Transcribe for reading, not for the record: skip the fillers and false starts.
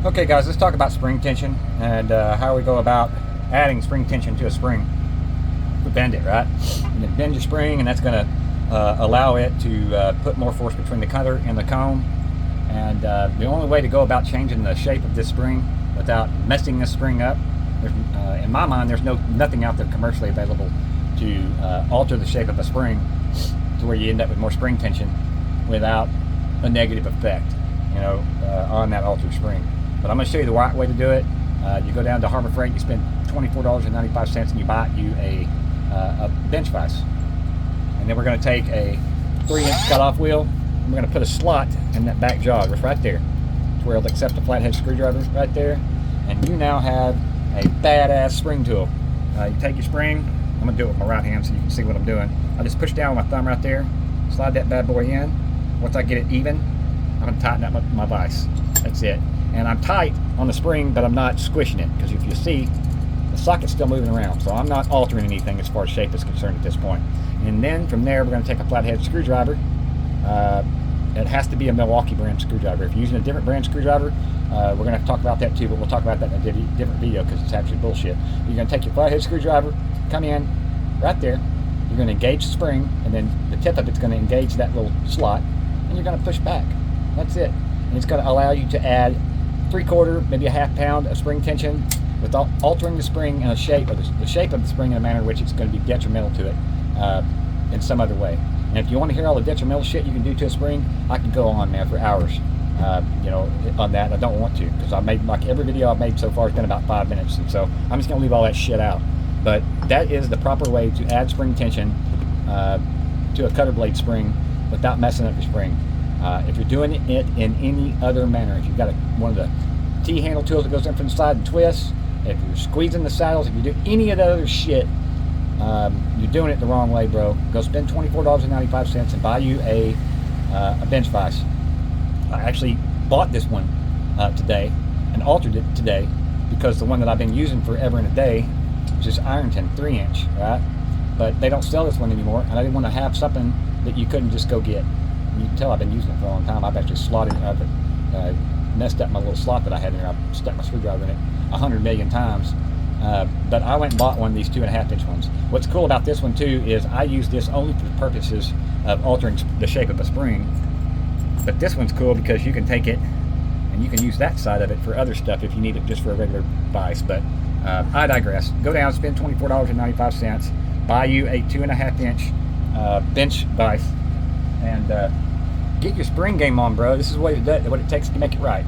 Okay guys, let's talk about spring tension and how we go about adding spring tension to a spring. We bend it, right? And then bend your spring, and that's going to allow it to put more force between the cutter and the comb. And the only way to go about changing the shape of this spring without messing this spring up, in my mind, there's nothing out there commercially available to alter the shape of a spring to where you end up with more spring tension without a negative effect, on that altered spring. But I'm going to show you the right way to do it. You go down to Harbor Freight, you spend $24.95, and you buy you a bench vise. And then we're going to take a 3-inch cutoff wheel, and we're going to put a slot in that back jog, just right there, to where it'll accept a flathead screwdriver right there. And you now have a badass spring tool. You take your spring. I'm going to do it with my right hand so you can see what I'm doing. I just push down with my thumb right there, slide that bad boy in. Once I get it even, I'm going to tighten up my vise. That's it. And I'm tight on the spring, but I'm not squishing it, because if you see, the socket's still moving around, so I'm not altering anything as far as shape is concerned at this point. And then from there, we're going to take a flathead screwdriver. It has to be a Milwaukee brand screwdriver. If you're using a different brand screwdriver, we're going to have to talk about that too, but we'll talk about that in a different video because it's actually bullshit. You're going to take your flathead screwdriver, come in right there, you're going to engage the spring, and then the tip of it's going to engage that little slot, and you're going to push back. That's it. And it's going to allow you to add 3/4, maybe a ½ pound of spring tension without altering the spring and the shape of the spring in a manner in which it's going to be detrimental to it in some other way. And if you want to hear all the detrimental shit you can do to a spring, I can go on, man, for hours, on that. I don't want to, because I made, like, every video I've made so far has been about 5 minutes, and so I'm just going to leave all that shit out. But that is the proper way to add spring tension to a cutter blade spring without messing up your spring. If you're doing it in any other manner, if you've got one of the T-handle tools that goes in from the side and twists, if you're squeezing the saddles, if you do any of the other shit, you're doing it the wrong way, bro. Go spend $24.95 and buy you a bench vise. I actually bought this one today and altered it today because the one that I've been using forever and a day is this Ironton 3-inch, right? But they don't sell this one anymore, and I didn't want to have something that you couldn't just go get. You can tell I've been using it for a long time. I've actually slotted it, messed up my little slot that I had in there. I've stuck my screwdriver in it 100 million times. But I went and bought one of these 2.5-inch ones. What's cool about this one too is I use this only for purposes of altering the shape of a spring. But this one's cool because you can take it and you can use that side of it for other stuff if you need it just for a regular vise. But I digress. Go down, spend $24.95, buy you a 2.5-inch bench vise, and get your spring game on, bro. This is what it takes to make it right.